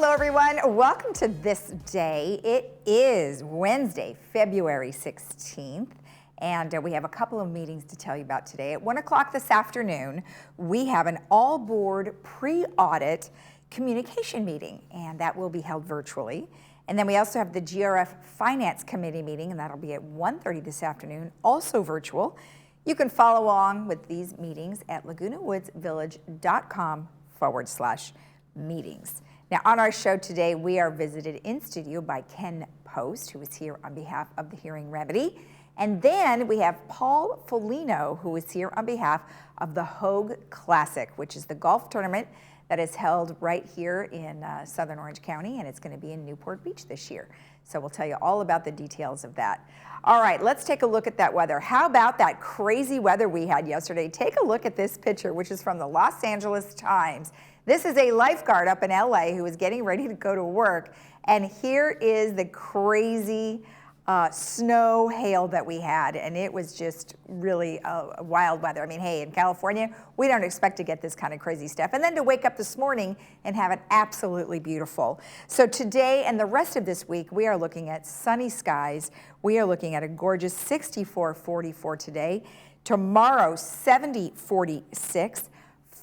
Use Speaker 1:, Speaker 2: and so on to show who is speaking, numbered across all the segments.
Speaker 1: Hello, everyone. Welcome to This Day. It is Wednesday, February 16th, and we have a couple of meetings to tell you about today. At 1 o'clock this afternoon, we have an all-board pre-audit communication meeting, and that will be held virtually. And then we also have the GRF Finance Committee meeting, and that'll be at 1:30 this afternoon, also virtual. You can follow along with these meetings at lagunawoodsvillage.com/meetings. Now, on our show today, we are visited in studio by Ken Post, who is here on behalf of the Hearing Remedy. And then we have Paul Folino, who is here on behalf of the Hogue Classic, which is the golf tournament that is held right here in Southern Orange County, and it's going to be in Newport Beach this year. So we'll tell you all about the details of that. All right, let's take a look at that weather. How about that crazy weather we had yesterday? Take a look at this picture, which is from the Los Angeles Times. This is a lifeguard up in LA who is getting ready to go to work, and here is the crazy snow, hail that we had, and it was just really wild weather. I mean, hey, in California, we don't expect to get this kind of crazy stuff. And then to wake up this morning and have it absolutely beautiful. So today and the rest of this week, we are looking at sunny skies. We are looking at a gorgeous 64-44 today. Tomorrow, 70-46.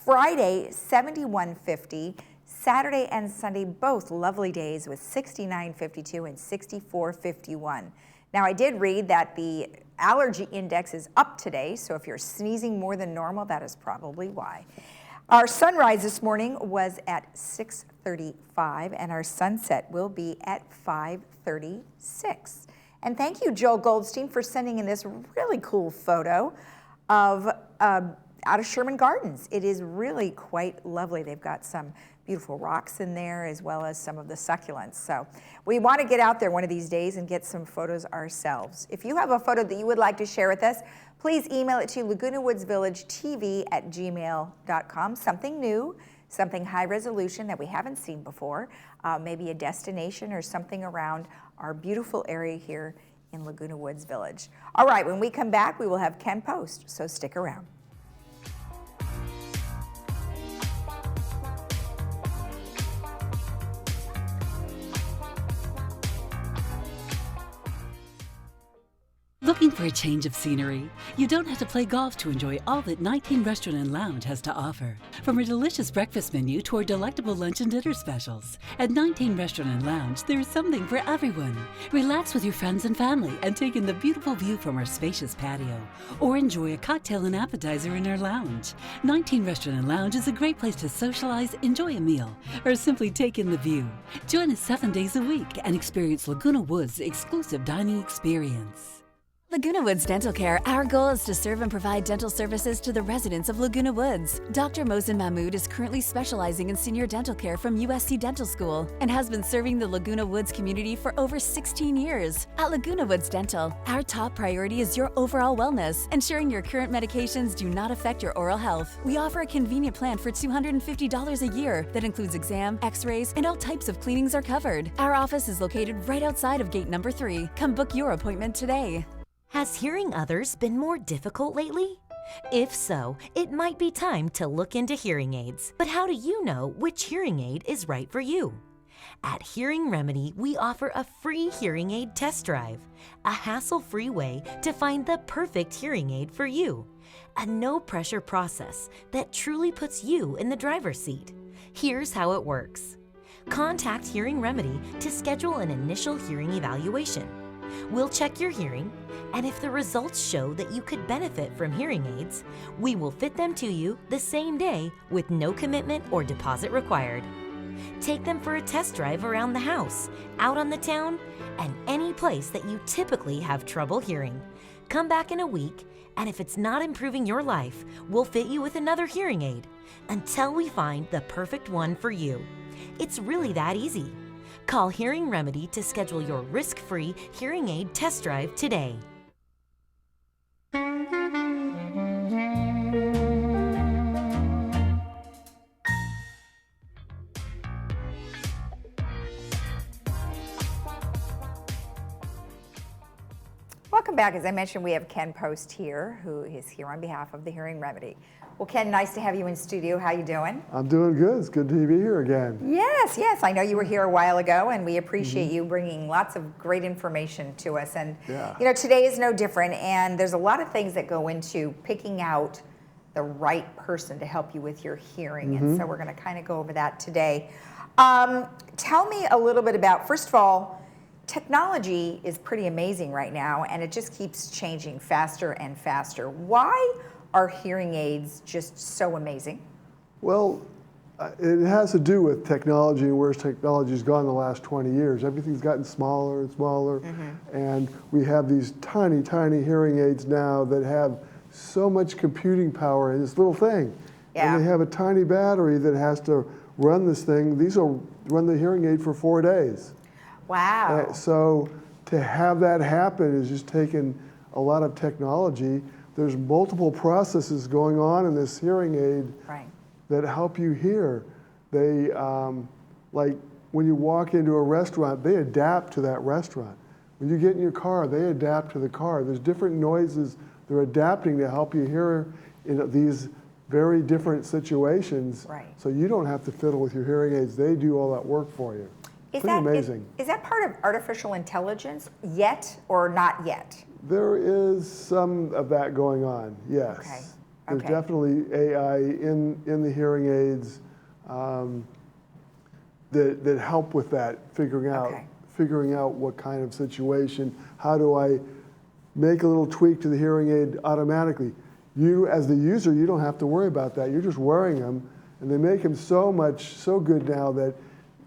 Speaker 1: Friday, 71-50. Saturday and Sunday, both lovely days with 69-52 and 64-51. Now, I did read that the allergy index is up today, so if you're sneezing more than normal, that is probably why. Our sunrise this morning was at 6:35, and our sunset will be at 5:36. And thank you, Joel Goldstein, for sending in this really cool photo of out of Sherman Gardens. It is really quite lovely. They've got some beautiful rocks in there as well as some of the succulents. So we want to get out there one of these days and get some photos ourselves. If you have a photo that you would like to share with us, please email it to lagunawoodsvillagetv@gmail.com. Something new, something high resolution that we haven't seen before, maybe a destination or something around our beautiful area here in Laguna Woods Village. All right, when we come back, we will have Ken Post, so stick around.
Speaker 2: Looking for a change of scenery? You don't have to play golf to enjoy all that 19 Restaurant and Lounge has to offer. From a delicious breakfast menu to our delectable lunch and dinner specials. At 19 Restaurant and Lounge, there is something for everyone. Relax with your friends and family and take in the beautiful view from our spacious patio. Or enjoy a cocktail and appetizer in our lounge. 19 Restaurant and Lounge is a great place to socialize, enjoy a meal, or simply take in the view. Join us 7 days a week and experience Laguna Woods' exclusive dining experience.
Speaker 3: Laguna Woods Dental Care, our goal is to serve and provide dental services to the residents of Laguna Woods. Dr. Mohsen Mahmood is currently specializing in senior dental care from USC Dental School and has been serving the Laguna Woods community for over 16 years. At Laguna Woods Dental, our top priority is your overall wellness, ensuring your current medications do not affect your oral health. We offer a convenient plan for $250 a year that includes exam, x-rays, and all types of cleanings are covered. Our office is located right outside of gate number 3. Come book your appointment today.
Speaker 4: Has hearing others been more difficult lately? If so, it might be time to look into hearing aids. But how do you know which hearing aid is right for you? At Hearing Remedy, we offer a free hearing aid test drive, a hassle-free way to find the perfect hearing aid for you. A no-pressure process that truly puts you in the driver's seat. Here's how it works. Contact Hearing Remedy to schedule an initial hearing evaluation. We'll check your hearing, and if the results show that you could benefit from hearing aids, we will fit them to you the same day with no commitment or deposit required. Take them for a test drive around the house, out on the town, and any place that you typically have trouble hearing. Come back in a week, and if it's not improving your life, we'll fit you with another hearing aid until we find the perfect one for you. It's really that easy. Call Hearing Remedy to schedule your risk-free hearing aid test drive today.
Speaker 1: back. As I mentioned, we have Ken Post here, who is here on behalf of the Hearing Remedy. Well, Ken, nice to have you in studio. How you doing?
Speaker 5: I'm doing good. It's good to be here again.
Speaker 1: Yes, yes. I know you were here a while ago, and we appreciate you bringing lots of great information to us. And you know, today is no different, and there's a lot of things that go into picking out the right person to help you with your hearing, and so we're going to kind of go over that today. Tell me a little bit about, first of all, technology is pretty amazing right now, and it just keeps changing faster and faster. Why are hearing aids just so amazing?
Speaker 5: Well, it has to do with technology and where technology's gone the last 20 years. Everything's gotten smaller and smaller, and we have these tiny, tiny hearing aids now that have so much computing power in this little thing. And they have a tiny battery that has to run this thing. These will run the hearing aid for 4 days.
Speaker 1: Wow.
Speaker 5: So to have that happen is just taking a lot of technology. There's multiple processes going on in this hearing aid that help you hear. They, like when you walk into a restaurant, they adapt to that restaurant. When you get in your car, they adapt to the car. There's different noises they're adapting to help you hear in these very different situations. So you don't have to fiddle with your hearing aids. They do all that work for you. Pretty amazing.
Speaker 1: Is that part of artificial intelligence yet or not yet?
Speaker 5: There is some of that going on, yes.
Speaker 1: Okay.
Speaker 5: There's definitely AI in the hearing aids that help with that, figuring out what kind of situation, how do I make a little tweak to the hearing aid automatically. You, as the user, you don't have to worry about that. You're just wearing them, and they make them so good now that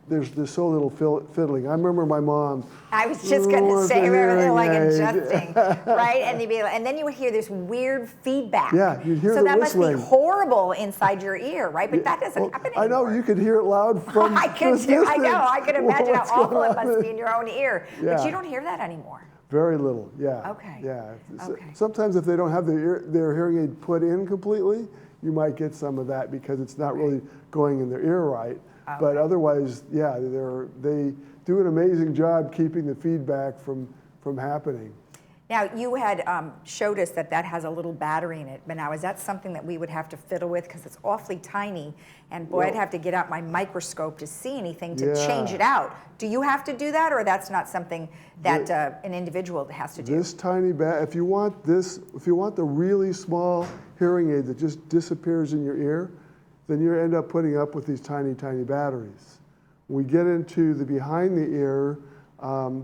Speaker 5: there's so little fiddling. I remember my mom.
Speaker 1: I was just going to say, they're like adjusting, right? And then you would hear this weird feedback.
Speaker 5: Yeah, you'd hear the whistling.
Speaker 1: That must be horrible inside your ear, right? But that doesn't happen anymore.
Speaker 5: I know, you could hear it loud from
Speaker 1: I can imagine how awful it must be in your own ear.
Speaker 5: Yeah.
Speaker 1: But you don't hear that anymore.
Speaker 5: Very little, yeah.
Speaker 1: Okay.
Speaker 5: Yeah. Sometimes if they don't have their hearing aid put in completely, you might get some of that because it's not really going in their ear right. But otherwise, yeah, they do an amazing job keeping the feedback from happening.
Speaker 1: Now, you had showed us that has a little battery in it, but now is that something that we would have to fiddle with because it's awfully tiny, and boy, I'd have to get out my microscope to see anything to change it out. Do you have to do that, or that's not something that an individual has to do?
Speaker 5: This tiny if you want the really small hearing aid that just disappears in your ear, then you end up putting up with these tiny, tiny batteries. When we get into the behind the ear,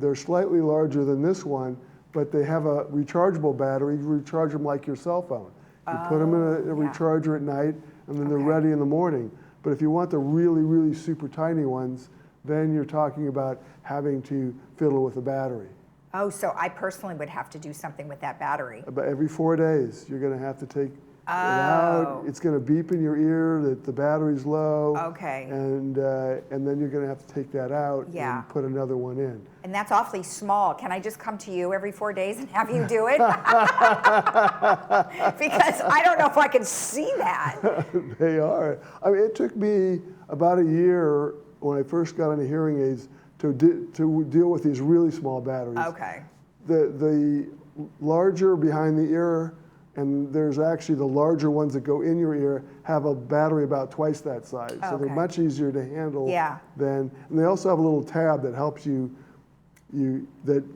Speaker 5: they're slightly larger than this one, but they have a rechargeable battery. You recharge them like your cell phone. You put them in a recharger at night, and then they're ready in the morning. But if you want the really, really super tiny ones, then you're talking about having to fiddle with a battery.
Speaker 1: Oh, so I personally would have to do something with that battery.
Speaker 5: About every 4 days, you're going to have to take it out. It's going to beep in your ear that the battery's low.
Speaker 1: Okay.
Speaker 5: And then you're going to have to take that out and put another one in.
Speaker 1: And that's awfully small. Can I just come to you every 4 days and have you do it? Because I don't know if I can see that.
Speaker 5: They are. I mean, it took me about a year when I first got into hearing aids to deal with these really small batteries.
Speaker 1: Okay.
Speaker 5: The larger behind the ear, and there's actually the larger ones that go in your ear, have a battery about twice that size. So they're much easier to handle and they also have a little tab that helps you get it,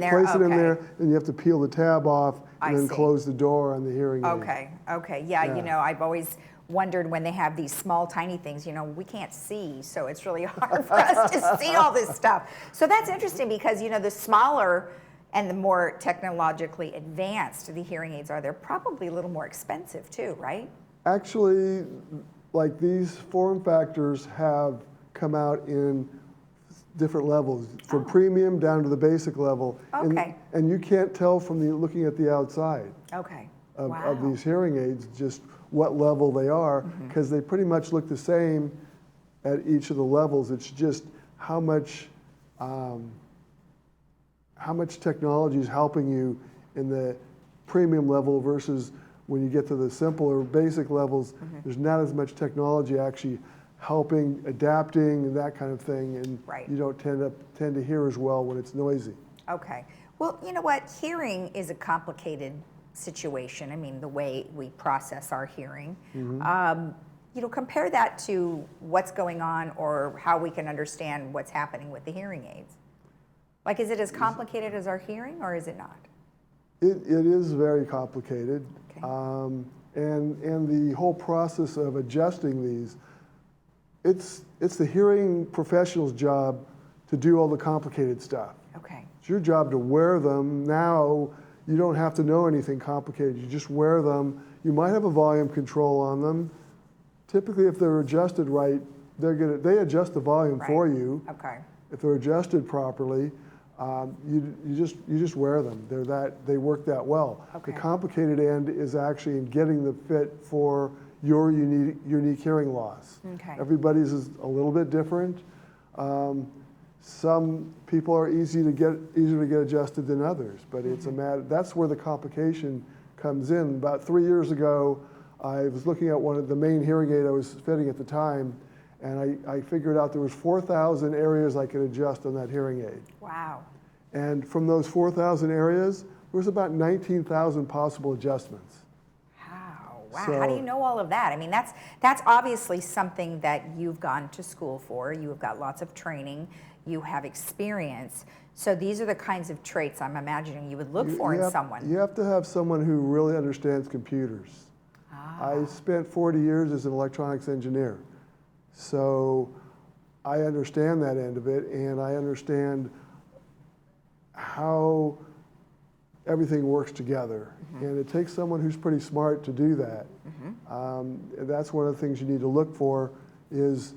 Speaker 5: place it in there, and you have to peel the tab off and then close the door on the hearing aid.
Speaker 1: Okay, yeah, you know, I've always wondered when they have these small, tiny things, you know, we can't see, so it's really hard for us to see all this stuff. So that's interesting because, you know, the smaller and the more technologically advanced the hearing aids are, they're probably a little more expensive too, right?
Speaker 5: Actually, like these form factors have come out in different levels, from premium down to the basic level. And you can't tell from looking at the outside of these hearing aids just what level they are, because they pretty much look the same at each of the levels. It's just how much technology is helping you in the premium level versus when you get to the simpler basic levels. There's not as much technology actually helping, adapting, and that kind of thing, and you don't tend to hear as well when it's noisy.
Speaker 1: Okay. Well, you know what? Hearing is a complicated situation. I mean, the way we process our hearing. You know, compare that to what's going on or how we can understand what's happening with the hearing aids. Like, is it as complicated as our hearing, or is it not?
Speaker 5: It is very complicated.
Speaker 1: Okay.
Speaker 5: And the whole process of adjusting these, it's the hearing professional's job to do all the complicated stuff.
Speaker 1: Okay.
Speaker 5: It's your job to wear them. Now, you don't have to know anything complicated. You just wear them. You might have a volume control on them. Typically, if they're adjusted right, they adjust the volume for you.
Speaker 1: Okay.
Speaker 5: If they're adjusted properly, you just wear them. They work that well.
Speaker 1: Okay.
Speaker 5: The complicated end is actually in getting the fit for your unique hearing loss.
Speaker 1: Okay.
Speaker 5: Everybody's is a little bit different. Some people are easier to get adjusted than others, but it's a matter. That's where the complication comes in. About 3 years ago, I was looking at one of the main hearing aid I was fitting at the time, and I figured out there was 4,000 areas I could adjust on that hearing aid.
Speaker 1: Wow.
Speaker 5: And from those 4,000 areas, there was about 19,000 possible adjustments.
Speaker 1: Wow,
Speaker 5: So-
Speaker 1: how do you know all of that? I mean, that's obviously something that you've gone to school for. You have got lots of training. You have experience. So these are the kinds of traits I'm imagining you would look for in someone.
Speaker 5: You have to have someone who really understands computers. I spent 40 years as an electronics engineer. So I understand that end of it, and I understand how everything works together. And it takes someone who's pretty smart to do that. That's one of the things you need to look for is,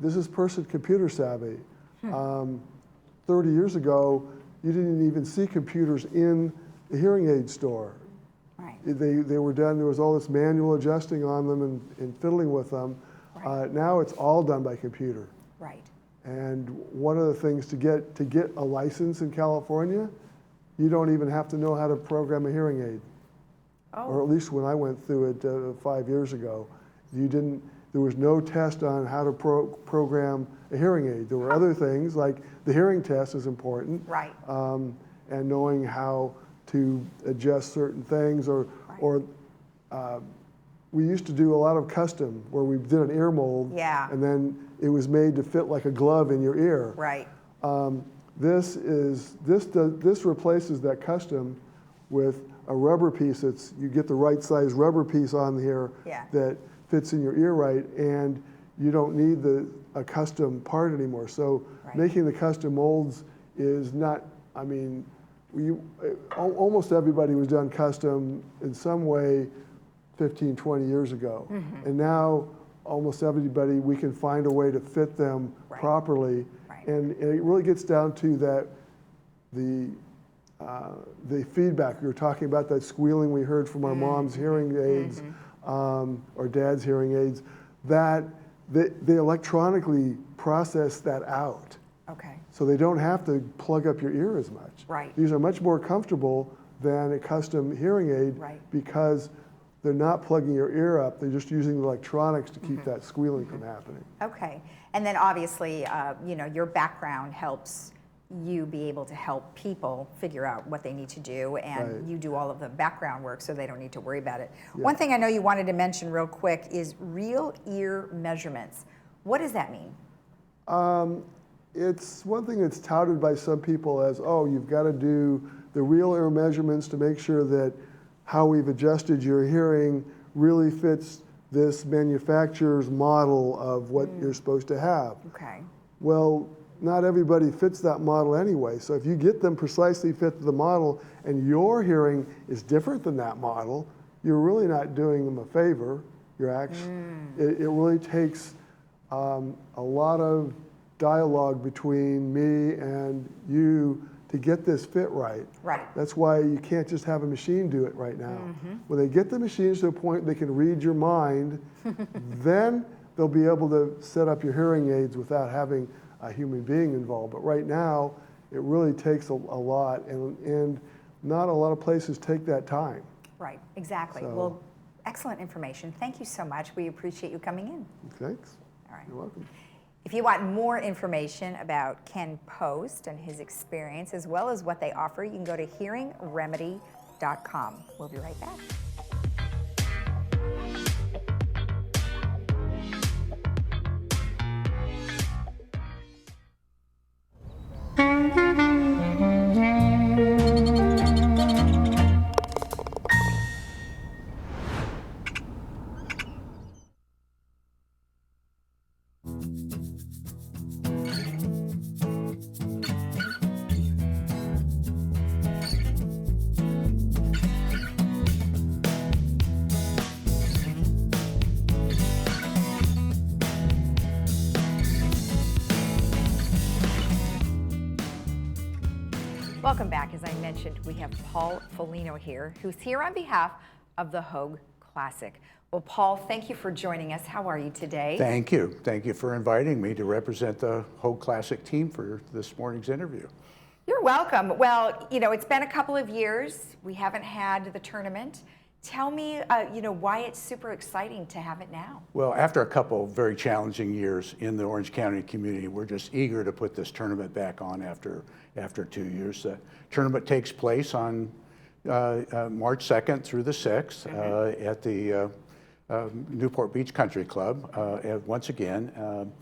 Speaker 5: this is person computer savvy. 30 years ago, you didn't even see computers in the hearing aid store.
Speaker 1: Right.
Speaker 5: They were done, there was all this manual adjusting on them and fiddling with them.
Speaker 1: Right.
Speaker 5: Now it's all done by computer.
Speaker 1: Right.
Speaker 5: And one of the things to get a license in California, you don't even have to know how to program a hearing aid. Or at least when I went through it 5 years ago, there was no test on how to program a hearing aid. There were other things, like the hearing test is important.
Speaker 1: Right.
Speaker 5: And knowing how to adjust certain things, or we used to do a lot of custom where we did an ear mold,
Speaker 1: Yeah.
Speaker 5: and then it was made to fit like a glove in your ear.
Speaker 1: Right.
Speaker 5: This replaces that custom with a rubber piece. You get the right size rubber piece on here that fits in your ear right, and you don't need a custom part anymore. So making the custom molds is not, almost everybody was done custom in some way 15, 20 years ago. And now almost everybody, we can find a way to fit them properly. And it really gets down to that, the feedback. We were talking about that squealing we heard from our mom's hearing aids, or dad's hearing aids, that they electronically process that out.
Speaker 1: Okay.
Speaker 5: So they don't have to plug up your ear as much.
Speaker 1: Right.
Speaker 5: These are much more comfortable than a custom hearing aid because they're not plugging your ear up, they're just using the electronics to keep that squealing from happening.
Speaker 1: Okay. And then obviously, your background helps you be able to help people figure out what they need to do, and you do all of the background work so they don't need to worry about it.
Speaker 5: Yeah.
Speaker 1: One thing I know you wanted to mention real quick is real ear measurements. What does that mean?
Speaker 5: It's one thing that's touted by some people as, you've got to do the real ear measurements to make sure that how we've adjusted your hearing really fits this manufacturer's model of what you're supposed to have.
Speaker 1: Okay.
Speaker 5: Well, not everybody fits that model anyway. So if you get them precisely fit to the model and your hearing is different than that model, you're really not doing them a favor. You're actually, it really takes a lot of dialogue between me and you to get this fit right.
Speaker 1: Right.
Speaker 5: That's why you can't just have a machine do it right now. When they get the machines to a point they can read your mind, then they'll be able to set up your hearing aids without having a human being involved. But right now, it really takes a lot, and not a lot of places take that time.
Speaker 1: Right, exactly.
Speaker 5: So-
Speaker 1: Well, excellent information. Thank you so much. We appreciate you coming in.
Speaker 5: Thanks.
Speaker 1: All right.
Speaker 5: You're welcome.
Speaker 1: If you want more information about Ken Post and his experience, as well as what they offer, you can go to hearingremedy.com. We'll be right back. Welcome back. As I mentioned, we have Paul Foligno here, who's here on behalf of the Hogue Classic. Well, Paul, thank you for joining us. How are you today?
Speaker 6: Thank you. Thank you for inviting me to represent the Hogue Classic team for this morning's interview.
Speaker 1: You're welcome. Well, you know, it's been a couple of years. We haven't had the tournament. Tell me, why it's super exciting to have it now.
Speaker 6: Well, after a couple of very challenging years in the Orange County community, we're just eager to put this tournament back on after 2 years. The tournament takes place on March 2nd through the 6th at the Newport Beach Country Club. Once again,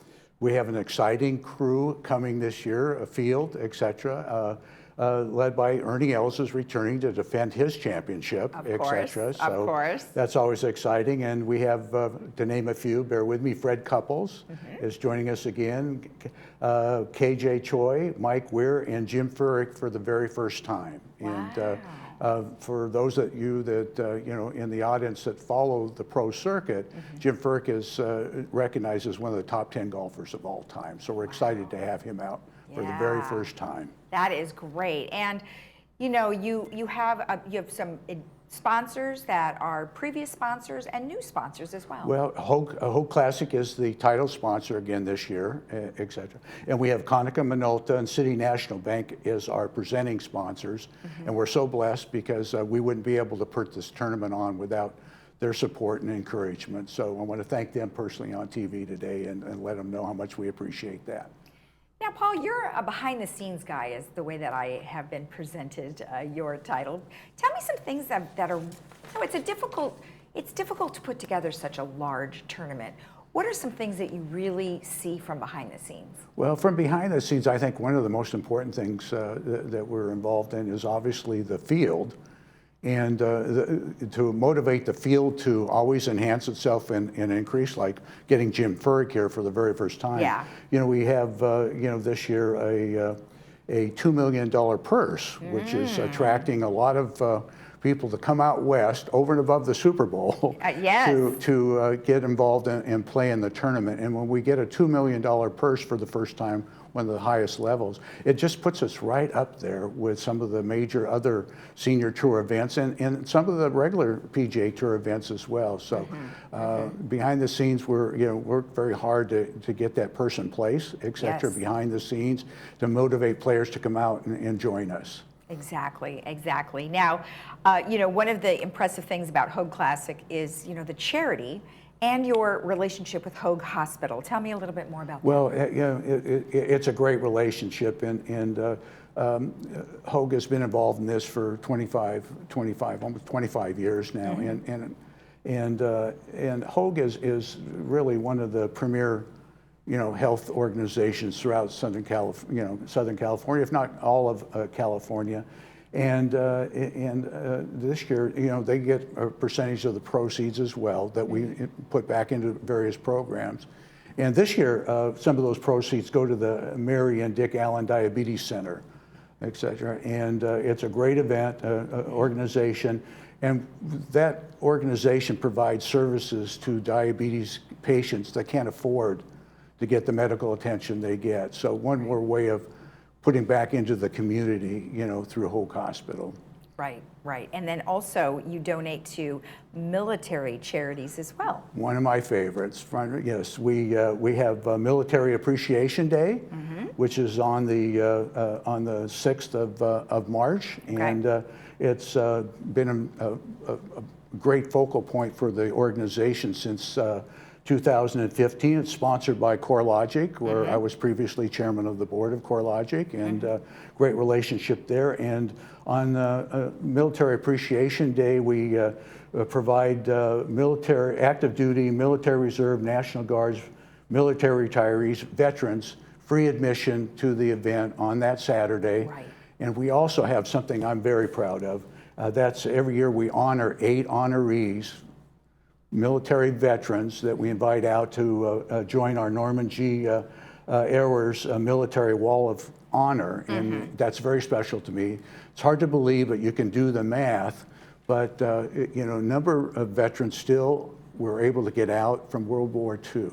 Speaker 6: we have an exciting crew coming this year, a field, etc. Led by Ernie Els is returning to defend his championship, etc. So
Speaker 1: of course.
Speaker 6: That's always exciting. And we have, to name a few, bear with me, Fred Couples is joining us again, KJ Choi, Mike Weir, and Jim Furyk for the very first time.
Speaker 1: Wow.
Speaker 6: And for those of you that, in the audience that follow the pro circuit, Jim Furyk is recognized as one of the top 10 golfers of all time. So we're excited to have him out for the very first time.
Speaker 1: That is great. And you have some sponsors that are previous sponsors and new sponsors as well.
Speaker 6: Well, Hogue Classic is the title sponsor again this year, etc. And we have Konica Minolta and City National Bank as our presenting sponsors. And we're so blessed because we wouldn't be able to put this tournament on without their support and encouragement. So I want to thank them personally on TV today and let them know how much we appreciate that.
Speaker 1: Now, Paul, you're a behind-the-scenes guy, is the way that I have been presented your title. Tell me some things that are, it's difficult to put together such a large tournament. What are some things that you really see from behind the scenes?
Speaker 6: Well, from behind the scenes, I think one of the most important things that we're involved in is obviously the field. And to motivate the field to always enhance itself and increase, like getting Jim Furyk here for the very first time.
Speaker 1: Yeah.
Speaker 6: We have, this year a $2 million purse, which is attracting a lot of people to come out west over and above the Super Bowl to get involved and play in the tournament. And when we get a $2 million purse for the first time, one of the highest levels, it just puts us right up there with some of the major other senior tour events and some of the regular PGA Tour events as well. So behind the scenes, we're worked very hard to get that purse in place, et cetera, behind the scenes to motivate players to come out and join us.
Speaker 1: Exactly. Now, one of the impressive things about Hogue Classic is, the charity and your relationship with Hogue Hospital. Tell me a little bit more about that.
Speaker 6: Well, it's a great relationship, and Hogue has been involved in this for almost 25 years now, and Hogue is really one of the premier health organizations throughout Southern California, if not all of California. And this year, they get a percentage of the proceeds as well that we put back into various programs. And this year, some of those proceeds go to the Mary and Dick Allen Diabetes Center, et cetera. And it's a great event, organization. And that organization provides services to diabetes patients that can't afford to get the medical attention they get. So one more way of putting back into the community, through Hogue Hospital.
Speaker 1: Right. And then also you donate to military charities as well.
Speaker 6: One of my favorites. Yes, we have Military Appreciation Day, which is on the 6th of March, and it's been a great focal point for the organization since 2015. It's sponsored by CoreLogic, where I was previously chairman of the board of CoreLogic, and great relationship there. And on Military Appreciation Day, we provide military, active duty, military reserve, National Guards, military retirees, veterans, free admission to the event on that Saturday.
Speaker 1: Right.
Speaker 6: And we also have something I'm very proud of. That's every year we honor 8 honorees, military veterans that we invite out to join our Norman G. Airways Military Wall of Honor, and that's very special to me. It's hard to believe, but you can do the math. But you know, a number of veterans still were able to get out from World War II.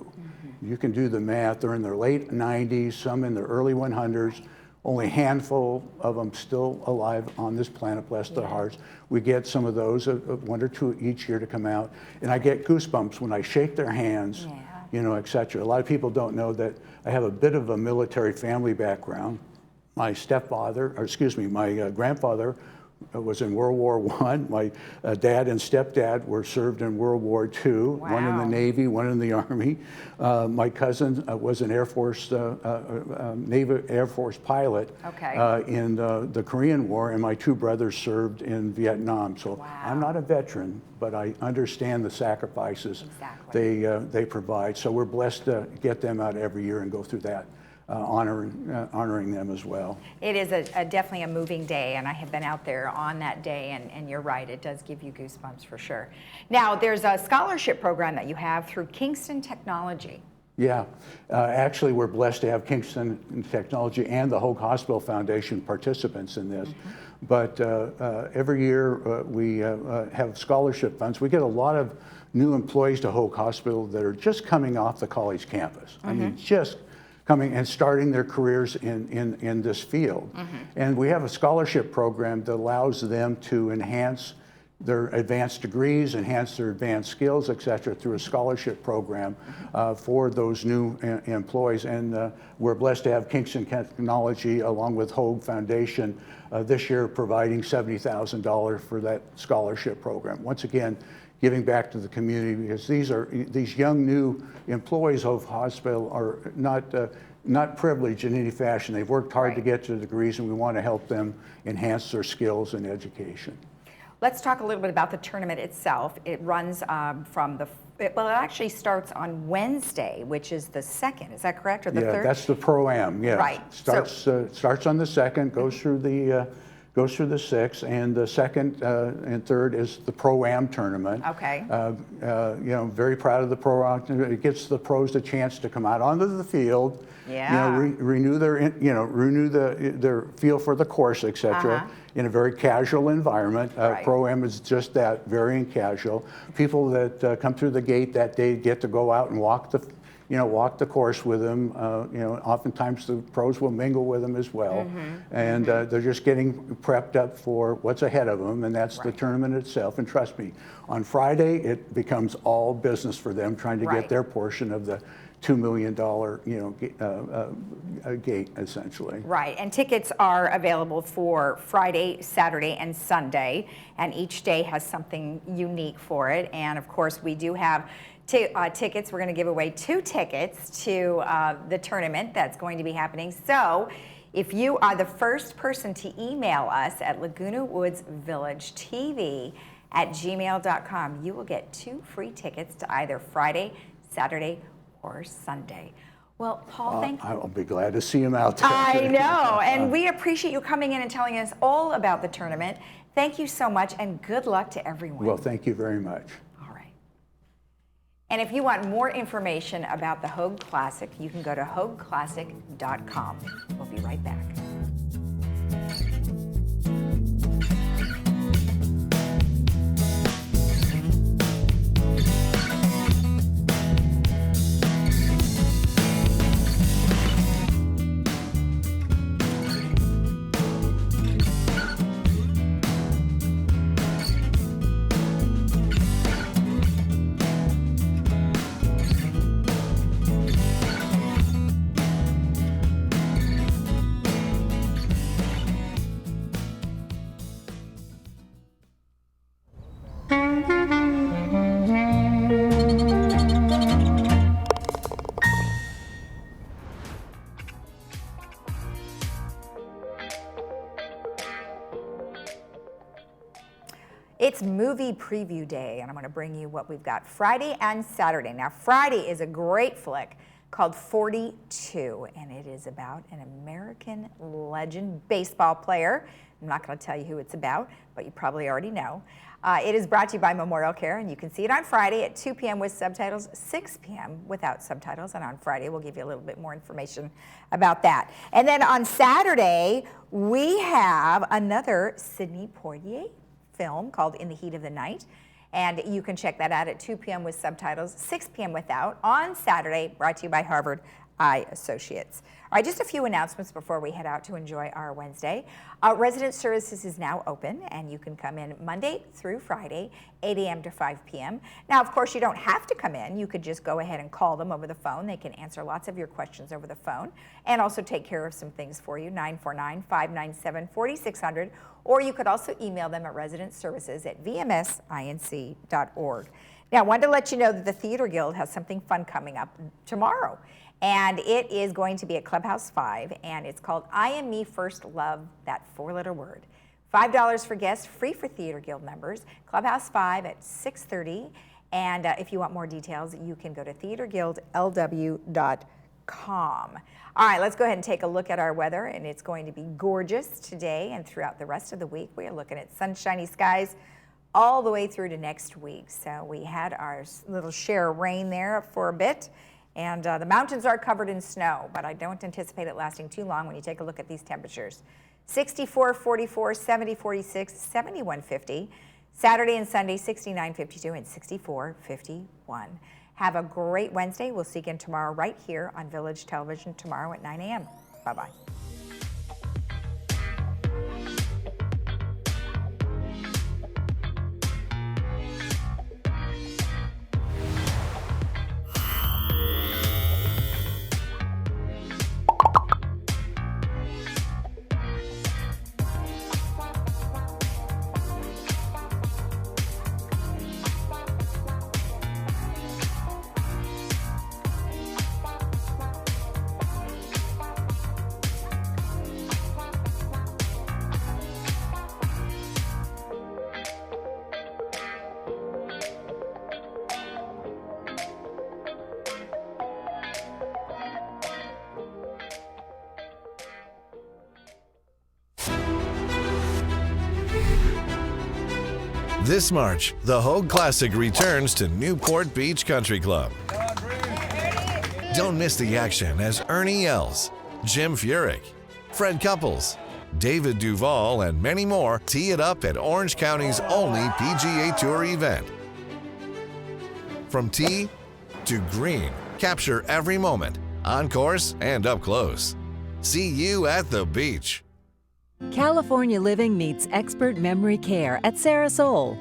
Speaker 6: You can do the math. They're in their late 90s, some in their early 100s. Only a handful of them still alive on this planet, bless their hearts. We get some of those, 1 or 2 each year to come out. And I get goosebumps when I shake their hands, you know, et cetera. A lot of people don't know that I have a bit of a military family background. My stepfather, or excuse me, my grandfather was in World War I. My dad and stepdad were served in World War II, one in the Navy, one in the Army. My cousin was an Air Force, Navy Air Force pilot in the Korean War, and my 2 brothers served in Vietnam. So I'm not a veteran, but I understand the sacrifices they provide. So we're blessed to get them out every year and go through that. Honoring them as well.
Speaker 1: It is definitely a moving day, and I have been out there on that day, and you're right, it does give you goosebumps for sure. Now, there's a scholarship program that you have through Kingston Technology.
Speaker 6: Yeah, actually we're blessed to have Kingston Technology and the Hoag Hospital Foundation participants in this. But every year we have scholarship funds. We get a lot of new employees to Hoag Hospital that are just coming off the college campus. I mean, just coming and starting their careers in this field. And we have a scholarship program that allows them to enhance their advanced degrees, enhance their advanced skills, et cetera, through a scholarship program for those new employees. And we're blessed to have Kingston Technology along with Hoag Foundation this year providing $70,000 for that scholarship program. Once again, giving back to the community, because these young new employees of hospital are not privileged in any fashion. They've worked hard to get to the degrees, and we want to help them enhance their skills and education.
Speaker 1: Let's talk a little bit about the tournament itself. It runs it actually starts on Wednesday, which is the 2nd. Is that correct, or the 3rd?
Speaker 6: Yeah, that's the Pro-Am. Yeah,
Speaker 1: right.
Speaker 6: Starts on the 2nd, goes through the 6th, and the 2nd and 3rd is the Pro-Am tournament. Okay. You know, very proud of the Pro-Am. It gives the pros a chance to come out onto the field. Yeah. You know, renew their feel for the course, et cetera, in a very casual environment. Pro-Am is just that, very casual. People that come through the gate that day get to go out and walk the course with them. You know, oftentimes the pros will mingle with them as well. And they're just getting prepped up for what's ahead of them, and that's the tournament itself. And trust me, on Friday, it becomes all business for them, trying to get their portion of the $2 million, gate, essentially.
Speaker 1: Right, and tickets are available for Friday, Saturday, and Sunday, and each day has something unique for it. And of course, we do have tickets. We're going to give away 2 tickets to the tournament that's going to be happening. So if you are the first person to email us at Laguna Woods Village TV @gmail.com, you will get 2 free tickets to either Friday, Saturday, or Sunday. Well, Paul, thank you.
Speaker 6: I'll be glad to see him out there.
Speaker 1: I know, and we appreciate you coming in and telling us all about the tournament. Thank you so much, and good luck to everyone.
Speaker 6: Well, thank you very much.
Speaker 1: And if you want more information about the Hoag Classic, you can go to hoagclassic.com. We'll be right back. It's movie preview day, and I'm going to bring you what we've got Friday and Saturday. Now, Friday is a great flick called 42, and it is about an American legend baseball player. I'm not going to tell you who it's about, but you probably already know. It is brought to you by Memorial Care, and you can see it on Friday at 2 p.m. with subtitles, 6 p.m. without subtitles, and on Friday we'll give you a little bit more information about that. And then on Saturday, we have another Sidney Poitier film called In the Heat of the Night, and you can check that out at 2 p.m. with subtitles, 6 p.m. without, on Saturday, brought to you by Harvard Eye Associates. All right, just a few announcements before we head out to enjoy our Wednesday. Resident Services is now open, and you can come in Monday through Friday, 8 a.m. to 5 p.m. Now, of course, you don't have to come in. You could just go ahead and call them over the phone. They can answer lots of your questions over the phone and also take care of some things for you, 949-597-4600. Or you could also email them at residentservices@vmsinc.org. Now, I wanted to let you know that the Theater Guild has something fun coming up tomorrow. And it is going to be at Clubhouse 5, and it's called I Am Me First Love, that four-letter word. $5 for guests, free for Theater Guild members. Clubhouse 5 at 6:30. And if you want more details, you can go to theaterguildlw.com. All right, let's go ahead and take a look at our weather, and it's going to be gorgeous today and throughout the rest of the week. We are looking at sunshiny skies all the way through to next week. So we had our little share of rain there for a bit. And the mountains are covered in snow, but I don't anticipate it lasting too long when you take a look at these temperatures. 64, 44, 70, 46, 71, 50. Saturday and Sunday, 69, 52, and 64, 51. Have a great Wednesday. We'll see you again tomorrow right here on Village Television tomorrow at 9 a.m. Bye-bye.
Speaker 7: This March, the Hogue Classic returns to Newport Beach Country Club. Don't miss the action as Ernie Els, Jim Furyk, Fred Couples, David Duval, and many more tee it up at Orange County's only PGA Tour event. From tee to green, capture every moment, on course and up close. See you at the beach.
Speaker 8: California Living meets expert memory care at Sarasol.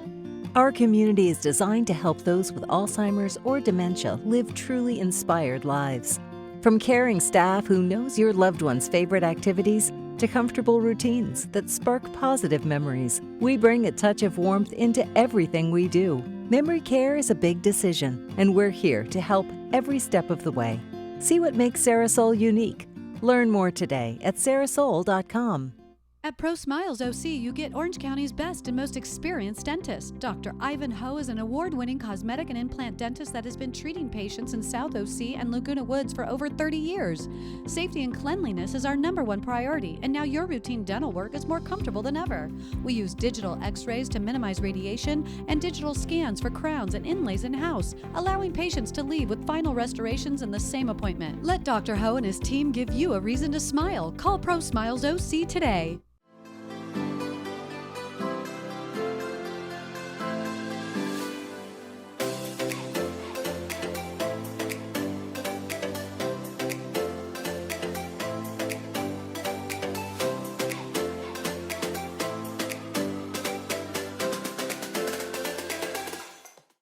Speaker 8: Our community is designed to help those with Alzheimer's or dementia live truly inspired lives. From caring staff who knows your loved one's favorite activities to comfortable routines that spark positive memories, we bring a touch of warmth into everything we do. Memory care is a big decision, and we're here to help every step of the way. See what makes Sarasol unique. Learn more today at sarasol.com.
Speaker 9: At Pro Smiles OC, you get Orange County's best and most experienced dentist. Dr. Ivan Ho is an award-winning cosmetic and implant dentist that has been treating patients in South OC and Laguna Woods for over 30 years. Safety and cleanliness is our #1 priority, and now your routine dental work is more comfortable than ever. We use digital x-rays to minimize radiation and digital scans for crowns and inlays in-house, allowing patients to leave with final restorations in the same appointment. Let Dr. Ho and his team give you a reason to smile. Call Pro Smiles OC today.